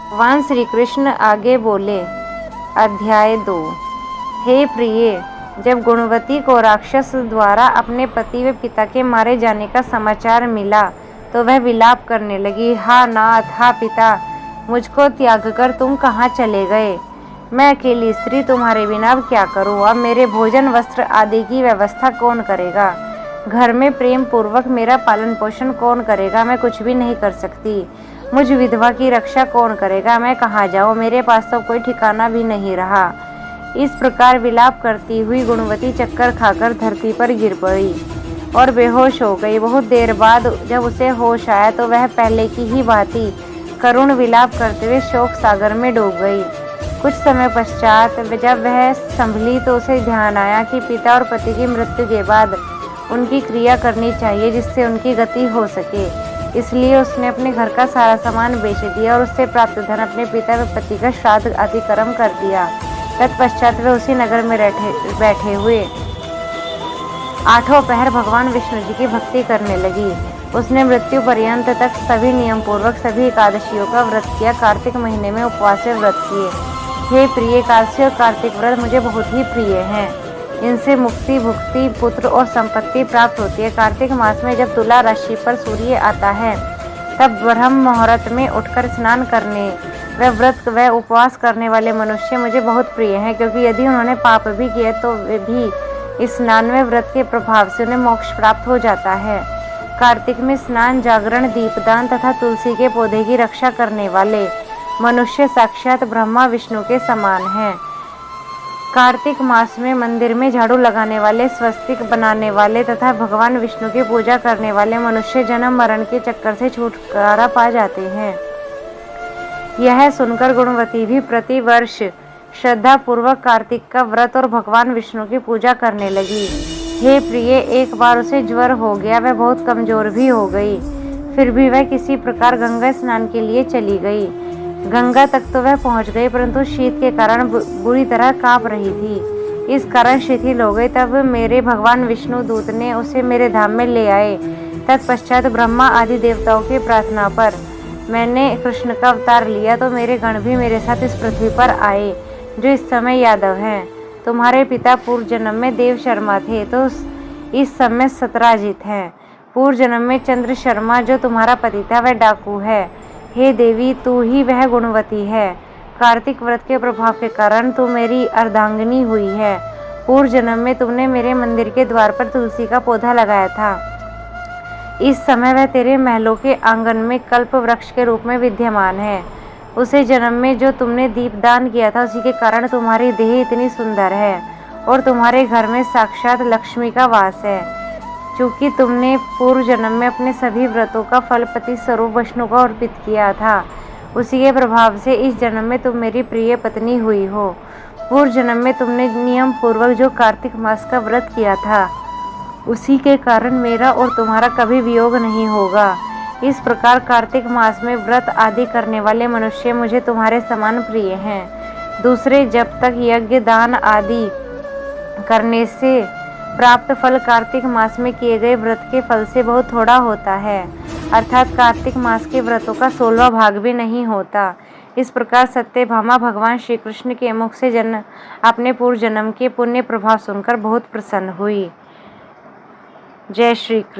भगवान श्री कृष्ण आगे बोले। अध्याय 2। हे प्रिय, जब गुणवती को राक्षस द्वारा अपने पति व पिता के मारे जाने का समाचार मिला तो वह विलाप करने लगी। हा नाथ, हा पिता, मुझको त्याग कर तुम कहाँ चले गए? मैं अकेली स्त्री तुम्हारे बिना अब क्या करूँ? अब मेरे भोजन वस्त्र आदि की व्यवस्था कौन करेगा? घर में प्रेम पूर्वक मेरा पालन पोषण कौन करेगा? मैं कुछ भी नहीं कर सकती। मुझ विधवा की रक्षा कौन करेगा? मैं कहाँ जाऊँ? मेरे पास तो कोई ठिकाना भी नहीं रहा। इस प्रकार विलाप करती हुई गुणवती चक्कर खाकर धरती पर गिर पड़ी और बेहोश हो गई। बहुत देर बाद जब उसे होश आया तो वह पहले की ही भांति करुण विलाप करते हुए शोक सागर में डूब गई। कुछ समय पश्चात जब वह संभली तो उसे ध्यान आया कि पिता और पति की मृत्यु के बाद उनकी क्रिया करनी चाहिए जिससे उनकी गति हो सके। इसलिए उसने अपने घर का सारा सामान बेच दिया और उससे प्राप्त धन अपने पिता व पति का श्राद्ध आदि कर्म कर दिया। तत्पश्चात वह उसी नगर में बैठे हुए आठों पहर भगवान विष्णु जी की भक्ति करने लगी। उसने मृत्यु पर्यंत तक सभी नियम पूर्वक सभी एकादशियों का व्रत किया। कार्तिक महीने में उपवास से व्रत किए। हे प्रिय, एकादशी और कार्तिक व्रत मुझे बहुत ही प्रिय हैं। इनसे मुक्ति, भुक्ति, पुत्र और संपत्ति प्राप्त होती है। कार्तिक मास में जब तुला राशि पर सूर्य आता है तब ब्रह्म मुहूर्त में उठकर स्नान करने व व्रत व उपवास करने वाले मनुष्य मुझे बहुत प्रिय हैं, क्योंकि यदि उन्होंने पाप भी किए तो वे भी इस स्नान में व्रत के प्रभाव से उन्हें मोक्ष प्राप्त हो जाता है। कार्तिक में स्नान, जागरण, दीपदान तथा तुलसी के पौधे की रक्षा करने वाले मनुष्य साक्षात ब्रह्मा विष्णु के समान हैं। कार्तिक मास में मंदिर में झाड़ू लगाने वाले, स्वस्तिक बनाने वाले तथा भगवान विष्णु की पूजा करने वाले मनुष्य जन्म मरण के चक्कर से छुटकारा पा जाते हैं। यह सुनकर गुणवती भी प्रति वर्ष श्रद्धा पूर्वक कार्तिक का व्रत और भगवान विष्णु की पूजा करने लगी। हे प्रिय, एक बार उसे ज्वर हो गया। वह बहुत कमजोर भी हो गई। फिर भी वह किसी प्रकार गंगा स्नान के लिए चली गई। गंगा तक तो वह पहुंच गई, परंतु शीत के कारण बुरी तरह कांप रही थी। इस कारण शिथिल हो गई। तब मेरे भगवान विष्णु दूत ने उसे मेरे धाम में ले आए। तत्पश्चात ब्रह्मा आदि देवताओं की प्रार्थना पर मैंने कृष्ण का अवतार लिया तो मेरे गण भी मेरे साथ इस पृथ्वी पर आए, जो इस समय यादव हैं। तुम्हारे पिता पूर्व जन्म में देव शर्मा थे तो इस समय सत्राजित हैं। पूर्व जन्म में चंद्र शर्मा जो तुम्हारा पति था वह डाकू है। हे देवी, तू ही वह गुणवती है। कार्तिक व्रत के प्रभाव के कारण तू मेरी अर्धांगिनी हुई है। पूर्व जन्म में तुमने मेरे मंदिर के द्वार पर तुलसी का पौधा लगाया था। इस समय वह तेरे महलों के आंगन में कल्प वृक्ष के रूप में विद्यमान है। उसे जन्म में जो तुमने दीपदान किया था उसी के कारण तुम्हारी देह इतनी सुंदर है और तुम्हारे घर में साक्षात लक्ष्मी का वास है। चूँकि तुमने पूर्व जन्म में अपने सभी व्रतों का फल पति स्वरूप विष्णु को अर्पित किया था, उसी के प्रभाव से इस जन्म में तुम मेरी प्रिय पत्नी हुई हो। पूर्व जन्म में तुमने नियम पूर्वक जो कार्तिक मास का व्रत किया था उसी के कारण मेरा और तुम्हारा कभी वियोग नहीं होगा। इस प्रकार कार्तिक मास में व्रत आदि करने वाले मनुष्य मुझे तुम्हारे समान प्रिय हैं। दूसरे जब तक यज्ञ, दान आदि करने से प्राप्त फल कार्तिक मास में किए गए व्रत के फल से बहुत थोड़ा होता है, अर्थात कार्तिक मास के व्रतों का 16वां भाग भी नहीं होता। इस प्रकार सत्यभामा भगवान श्री कृष्ण के मुख से अपने पूर्व जन्म के पुण्य प्रभाव सुनकर बहुत प्रसन्न हुई। जय श्री कृष्ण।